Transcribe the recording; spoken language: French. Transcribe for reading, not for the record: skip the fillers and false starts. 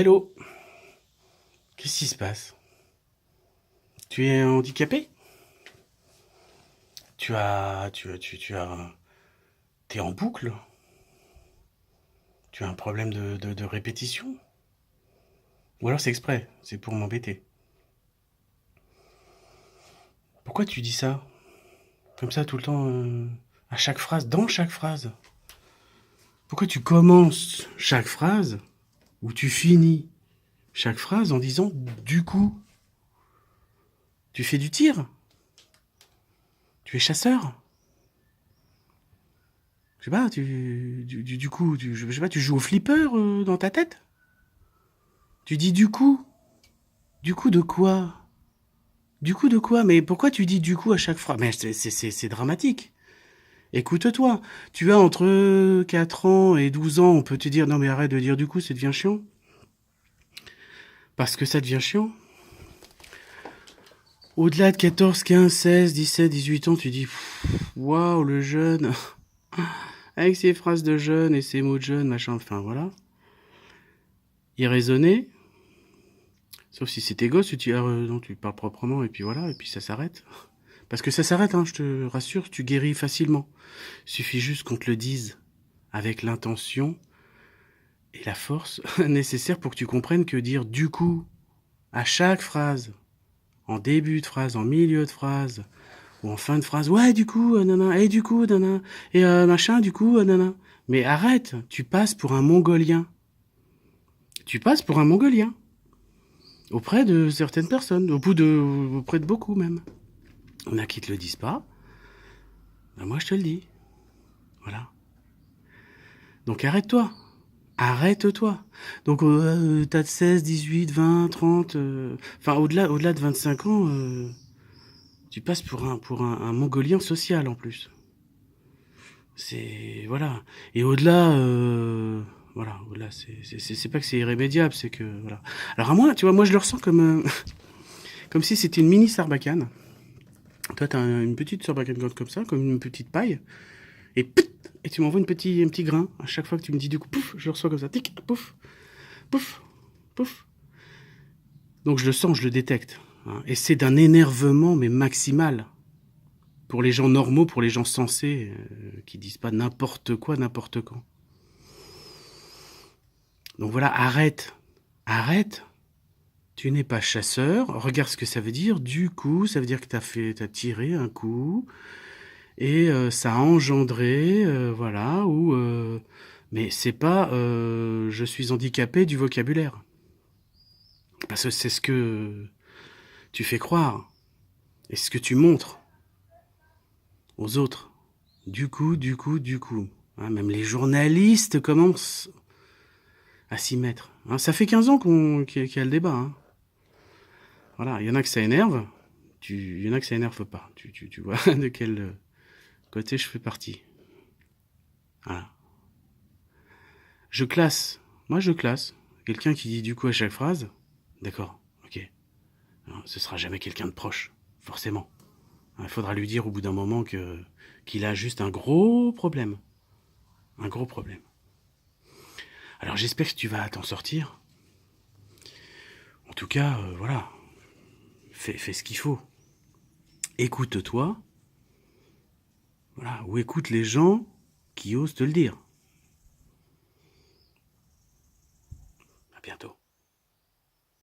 Hello, qu'est-ce qui se passe? Tu es handicapé? T'es en boucle? Tu as un problème de répétition? Ou alors c'est exprès, c'est pour m'embêter. Pourquoi tu dis ça? Comme ça tout le temps, à chaque phrase, dans chaque phrase. Pourquoi tu commences chaque phrase ou tu finis chaque phrase en disant du coup? Tu fais du tir? Tu es chasseur? Je sais pas, du coup, je sais pas, tu joues au flipper dans ta tête? Tu dis du coup? Du coup de quoi? Du coup de quoi? Mais pourquoi tu dis du coup à chaque fois? Mais c'est dramatique. Écoute-toi. Tu as entre 4 ans et 12 ans, on peut te dire non mais arrête de dire du coup, ça devient chiant. Parce que ça devient chiant. Au-delà de 14, 15, 16, 17, 18 ans, tu dis waouh, le jeune. Avec ses phrases de jeune et ses mots de jeune, machin, enfin voilà. Irraisonné. Sauf si c'est tes gosses, non, tu parles proprement et puis voilà, et puis ça s'arrête. Parce que ça s'arrête, hein, je te rassure, tu guéris facilement. Suffit juste qu'on te le dise avec l'intention et la force nécessaire pour que tu comprennes que dire du coup à chaque phrase, en début de phrase, en milieu de phrase ou en fin de phrase, ouais du coup, nana, et du coup, nana, et machin, du coup, nana. Mais arrête, tu passes pour un Mongolien. Tu passes pour un Mongolien auprès de certaines personnes, auprès de beaucoup même. On a qui te le disent pas, ben moi je te le dis. Voilà. Donc arrête-toi. Arrête-toi. Donc t'as de 16, 18, 20, 30, enfin au-delà de 25 ans, tu passes pour un Mongolien social en plus. C'est voilà. Et au-delà, voilà, au-delà, c'est pas que c'est irrémédiable, c'est que voilà. Alors à moi, tu vois, moi je le ressens comme comme si c'était une mini sarbacane. Toi t'as une petite sarbacane comme ça, comme une petite paille, et pit, et tu m'envoies un petit grain à chaque fois que tu me dis du coup, pouf, je le reçois comme ça, tic, pouf, pouf, pouf. Donc je le sens, je le détecte. Hein. Et c'est d'un énervement, mais maximal. Pour les gens normaux, pour les gens sensés, qui disent pas n'importe quoi, n'importe quand. Donc voilà, arrête. Arrête. Tu n'es pas chasseur. Regarde ce que ça veut dire. Du coup, ça veut dire que t'as tiré un coup. Et ça a engendré, voilà, ou... mais c'est pas je suis handicapé du vocabulaire. Parce que c'est ce que tu fais croire. Et ce que tu montres aux autres. Du coup. Hein, même les journalistes commencent à s'y mettre. Hein, ça fait 15 ans qu'il y a le débat. Hein. Voilà, il y en a que ça énerve, il y en a que ça énerve pas. Tu vois de quel côté je fais partie. Voilà. Je classe. Moi, je classe. Quelqu'un qui dit du coup à chaque phrase. D'accord, ok. Alors, ce sera jamais quelqu'un de proche, forcément. Il faudra lui dire au bout d'un moment qu'il a juste un gros problème. Un gros problème. Alors j'espère que tu vas t'en sortir. En tout cas, voilà, fais ce qu'il faut. Écoute-toi, voilà, ou écoute les gens qui osent te le dire. À bientôt.